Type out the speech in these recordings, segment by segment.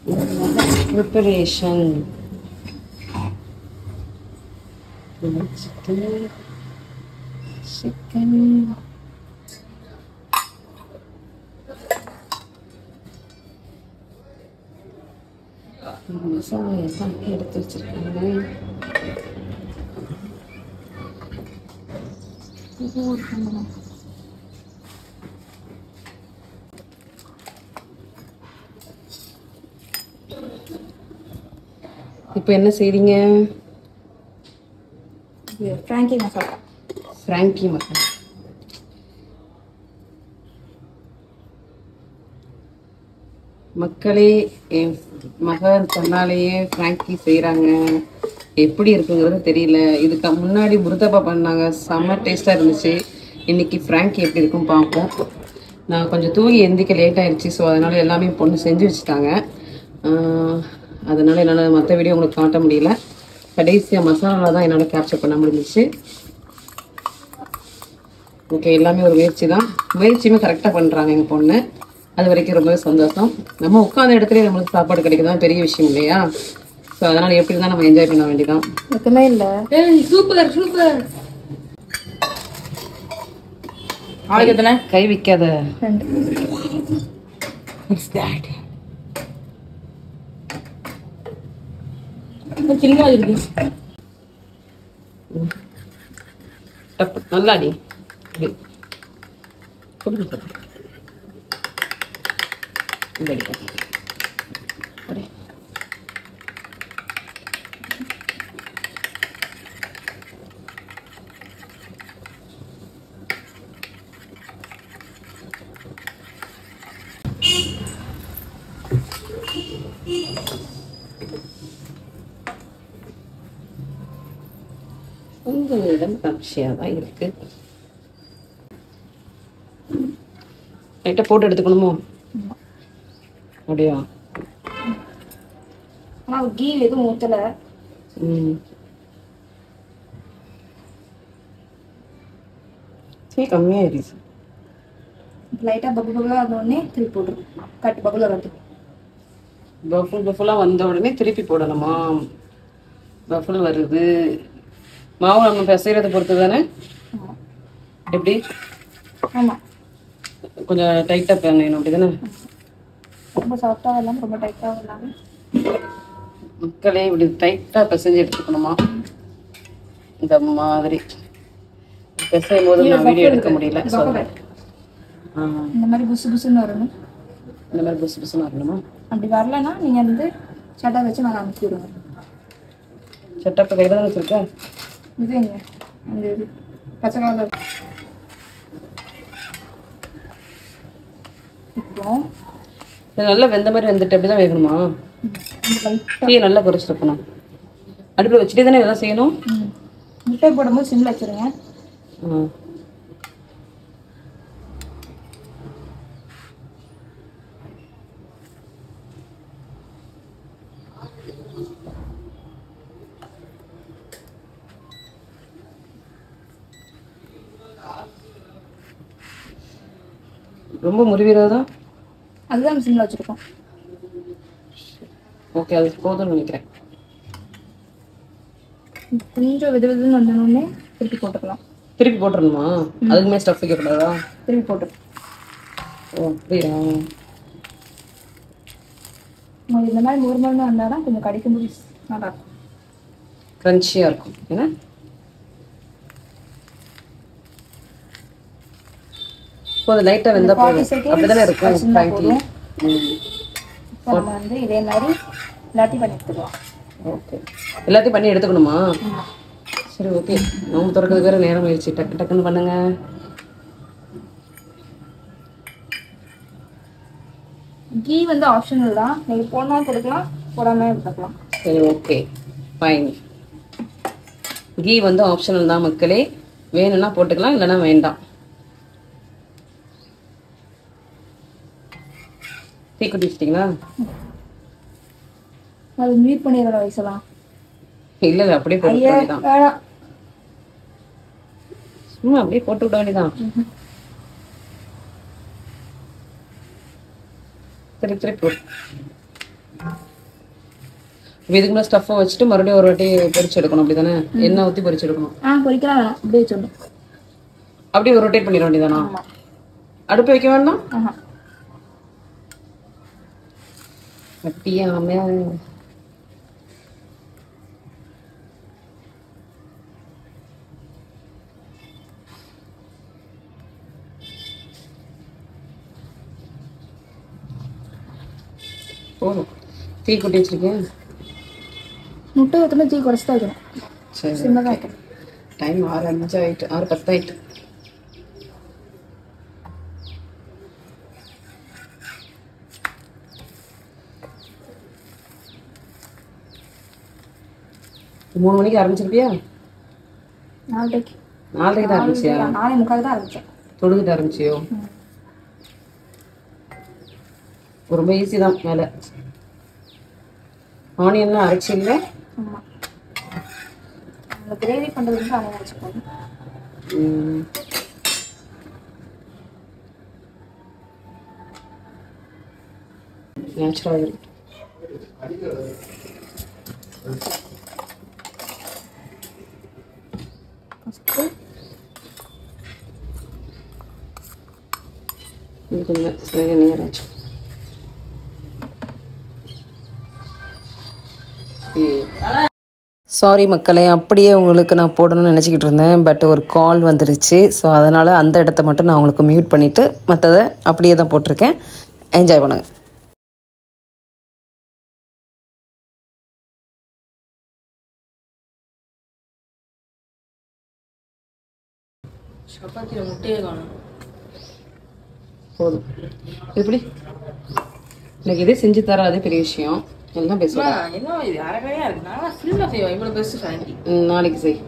Preparation chicken masala எல்லாமே எடுத்து வச்சிருக்காங்க. இப்போ என்ன செய்றீங்க? ஃப்ராங்கி மசாலா. ஃப்ராங்கி மசாலா. மக்களே, என் மகன் தன்னாலேயே ஃப்ராங்கி செய்கிறாங்க. எப்படி இருக்குங்கிறது தெரியல. இதுக்கு முன்னாடி முருத்தப்பா பண்ணாங்க, செம்ம டேஸ்ட்டாக இருந்துச்சு. இன்னைக்கு ஃப்ராங்கி எப்படி இருக்கும் பார்ப்போம். நான் கொஞ்சம் தூங்கி எந்திரிக்க லேட் ஆயிடுச்சு. ஸோ அதனால எல்லாமே பொண்ணு செஞ்சு வச்சுட்டாங்க. அதனால என்னால் மற்ற வீடியோ உங்களுக்கு காட்ட முடியல. கடைசியாக மசாலா தான் என்னால் கேப்சர் பண்ண முடிஞ்சிச்சு. ஓகே, எல்லாமே ஒரு முயற்சி தான். முயற்சியுமே கரெக்டாக பண்ணுறாங்க எங்கள் பொண்ணு. அது வரைக்கும் ரொம்பவே சந்தோஷம். நம்ம உட்காந்த இடத்துல நம்மளுக்கு சாப்பாடு கிடைக்குதான் பெரிய விஷயம் இல்லையா? ஸோ அதனால் எப்படி தான் நம்ம என்ஜாய் பண்ண வேண்டியதான். எதுவுமே இல்லை. Super super. ஆளுக்கு எத்தனை கை வைக்காத. சின்னமா இருக்கு. நல்லா அடி. உங்களிடம் கம்சியாக தான் இருக்கு. லைட்டாக போட்டு எடுத்துக்கணுமோ? அப்படியா? ஆனால் கீ எதுவும் ஊற்றலை. சரி, கம்மியாகிடுச்சு. லைட்டாக பபுள் பபுளாக வந்தோடனே திருப்பி போட்டுரும். கட்டு பபுளாக வந்து பஃபுல்லாக வந்த உடனே திருப்பி போடணுமா? பஃபுல் வருது. மாவு நம்ம பிசைறதை பொறுத்து தானே? எப்படி? ஆமாம், கொஞ்சம் டைட்டாக பிணையணும், அப்படி தானே? ரொம்ப சாஃப்டாக இல்லாமல் ரொம்ப டைட்டாக இல்லாமல். மக்களே, இப்படி டைட்டாக பிசைஞ்சு எடுத்துக்கணுமா? இந்த மாதிரி பிசையும் போது நான் வீடியோ எடுக்க முடியல. இந்த மாதிரி புசு புசுன்னு வரணும். இந்த மாதிரி புசு புசுன்னு வரணுமா? அப்படி வரலன்னா நீங்கள் வந்து சட்டை வச்சு நான் அனுப்பி விடுங்க. சட்டப்பை கையில் தான் வச்சுருக்கேன். இதுங்க அந்த இது பச்சை கலர். இப்போ இது நல்லா வெந்த மாதிரி வந்துட்டு அப்படி தான் வேகணுமா? தீயை நல்லா குறைச்சிருக்கணும். அடுப்பில் வச்சுட்டே தானே இதெல்லாம் செய்யணும். முட்டை போடும்போது சிம்மில் வச்சுருங்க. ரொம்ப முறிவிடாதா? அதுதான் சிம்மில் வச்சுருக்கோம். ஓகே, அது போதும்னு நினைக்கிறேன். கொஞ்சம் வித விதன்னு வந்தோடனே திருப்பி போட்டுக்கலாம். திருப்பி போட்டுருணுமா? அதுக்குமே ஸ்டஃப் வைக்கக்கூடாதா? திருப்பி போட்டு. ஓ அப்படியா? இந்த மாதிரி முருமருன்னு வந்தால் தான் கொஞ்சம் கடிக்கும்போது நல்லா இருக்கும், க்ரன்ச்சியாக இருக்கும். ஏன்னா போதும், லைட்டாக வெந்தால் போதும். அப்படி தானே இருக்கும் ஃப்ராங்கி. இப்போ நம்ம வந்து இதே மாதிரி எல்லாத்தையும் பண்ணி எடுத்துக்கலாம். ஓகே, எல்லாத்தையும் பண்ணி எடுத்துக்கணுமா? சரி, ஓகே. நோம்பு திறக்கிறதுக்கு வேறு நேரம் ஆயிடுச்சு. டக்கு டக்குன்னு பண்ணுங்க. கீ வந்து ஆப்ஷனல் தான். நீங்கள் போடணும் கொடுக்கலாம், போடாமல் எடுத்துக்கலாம். சரி, ஓகே, ஃபைன். கீ வந்து ஆப்ஷனல் தான் மக்களே. வேணும்னா போட்டுக்கலாம், இல்லைன்னா வேண்டாம். தீக்குட்டி வச்சிட்டிங்களா? அது மியூட் பண்ணிடுற வயசுலாம் இல்லை இல்லை, அப்படியே போட்டு விட வேண்டியதான். வேணாம், சும்மா அப்படியே போட்டு விட வேண்டியதான். திருப்பி திருப்பி போட்டு இப்போ இதுக்குள்ள ஸ்டஃப்பை வச்சுட்டு மறுபடியும் ஒரு வாட்டி பொரிச்சு எடுக்கணும் அப்படி தானே? எண்ணெய் ஊற்றி பொரிச்சு எடுக்கணும். பொரிக்கலாம் வேணாம், அப்படியே வச்சிடணும். அப்படியே ஒரு ரொட்டேட் பண்ணிட வேண்டியதானா? அடுப்பு வைக்க வேண்டாம்? கட்டியாம போதும். தீ கொட்டி வச்சிருக்கேன். முட்டை ஊற்றினா தீ குறைச்சி தான் வைக்கணும். சரி, சின்னதாக வைக்கணும். டைம் 6:05 ஆயிட்டு, 6:10 ஆயிட்டு. மூணு மணிக்கு ஆரம்பிச்சிருப்பியா? 4:30. 4:30 தான் ஆரம்பிச்சியா? 4:45 தான் ஆரம்பிச்சேன். தொழுதுட்டு ஆரம்பிச்சியோ? ரொம்ப ஈஸி தான். மேலே ஆனியன்லாம் அரைச்சி இல்லை? ஆமாம், அந்த கிரேவி பண்ணுறதுக்கு ஆனியன் வச்சுக்கோங்க. நேச்சுரல். ஃபஸ்ட்டு இது கொஞ்சம் சில நேரம் ஆச்சு. சாரி மக்களே, அப்படியே உங்களுக்கு நான் போடணும்னு நினச்சிக்கிட்டு இருந்தேன். பட் ஒரு கால் வந்துருச்சு. ஸோ அதனால் அந்த இடத்த மட்டும் நான் உங்களுக்கு மியூட் பண்ணிவிட்டு மற்றதை அப்படியே தான் போட்டிருக்கேன். என்ஜாய் பண்ணுங்கள். சப்பாத்தியில் முட்டையே காணும். போதும். எப்படி எனக்கு இதே செஞ்சு தர அதே பெரிய விஷயம். எல்லாம் பேசுவேன். என்ன இது அரகையாக இருக்கு. நான் ஃபுல்லாக செய்வேன். இவ்வளோ பெருசு ஃப்ராங்கி. நாளைக்கு செய்.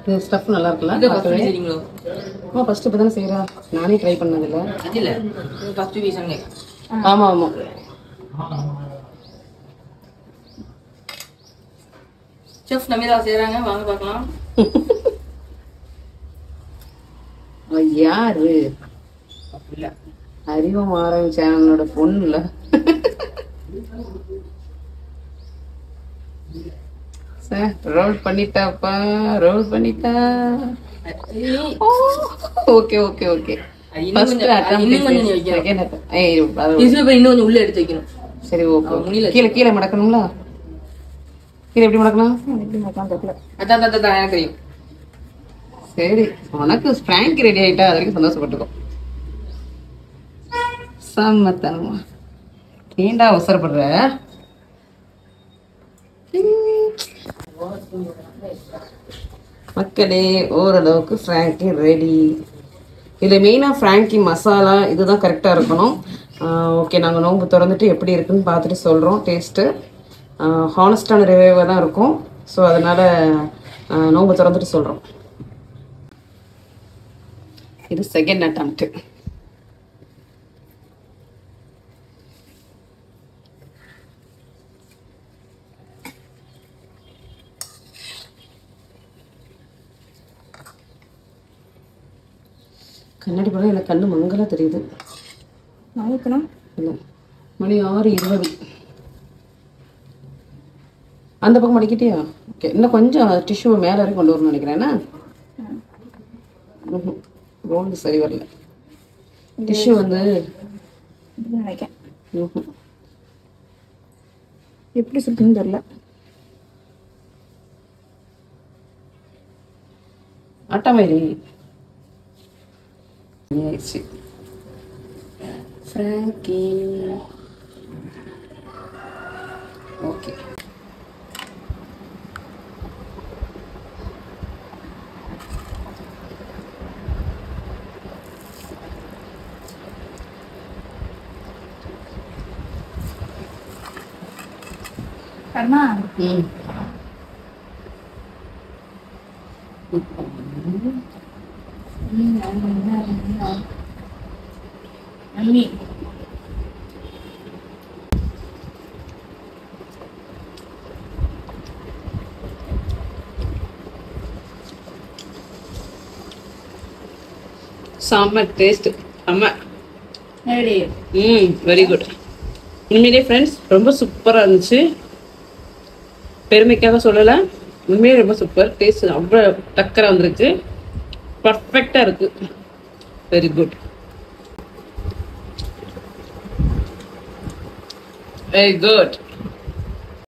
இந்த ஸ்டஃப் நல்லா இருக்குல்ல? இது ஃபஸ்ட்டு செய்றீங்களோ? அம்மா ஃபஸ்ட்டு இப்போ தானே செய்கிறா. நானே ட்ரை பண்ணதில்லை. அது இல்லை, ஃபஸ்ட்டு பீஸாங்க. ஆமாம் ஆமாம். செஃப் நமிதா செய்கிறாங்க, வாங்க பார்க்கலாம். யாரு? அப்படில்ல, அறிவம் ஆரம் சேனலோட பொண்ணுல. சார் ரோல் பண்ணிட்டாப்பா, ரோல் பண்ணிட்டா. Okay okay okay. இன்னும் கொஞ்சம் வைக்கணும். இன்னும் கொஞ்சம் உள்ள எடுத்து வைக்கணும். சரி ஓகே. கீழே கீழே மடக்கணுங்களா? கீழே எப்படி மடக்கணும்? அதான் எனக்கு தெரியும். சரி, உனக்கு ஃப்ராங்க் ரெடி ஆயிட்டா அது வரைக்கும் சந்தோஷப்பட்டுக்கோ. சம்மத்தனமா ஏண்டா அவசரப்படுற? மக்களே, ஓரளவுக்கு ஃப்ராங்கி ரெடி. இதில் மெயினாக ஃப்ராங்கி மசாலா இதுதான் கரெக்டாக இருக்கணும். ஓகே, நாங்கள் நோம்பு திறந்துட்டு எப்படி இருக்குன்னு பார்த்துட்டு சொல்கிறோம். டேஸ்ட்டு ஹானஸ்டான ரிவ்யூவாக தான் இருக்கும். ஸோ அதனால் நோம்பு திறந்துட்டு சொல்கிறோம். இது செகண்ட் அட்டம்ப்ட். கண்ணாடி படம் எனக்கு கண்ணு மங்கலா தெரியுது. இல்லை, மணி 6:20. அந்த பக்கம் மடிக்கிட்டியா? ஓகே, இன்னும் கொஞ்சம் டிஷ்யூ மேலே வரைக்கும் கொண்டு வரணும்னு நினைக்கிறேன். ரோல் சரி வரல. டிஷ்யூ வந்து எப்படி சொல்றதுன்னு தெரியல. அட்டமாரி ஆயிடுச்சு. Frankie okay. கர்மா மம்மி செம்ம டேஸ்ட் செம்ம. ரெடி. Very good. உண்மையிலே ஃப்ரெண்ட்ஸ் ரொம்ப சூப்பராக இருந்துச்சு. பெருமைக்காக சொல்லலை, உண்மையிலே ரொம்ப சூப்பர். டேஸ்ட் அவ்வளோ டக்கராக வந்துருக்கு. பர்ஃபெக்டாக இருக்கு. Very good, very good.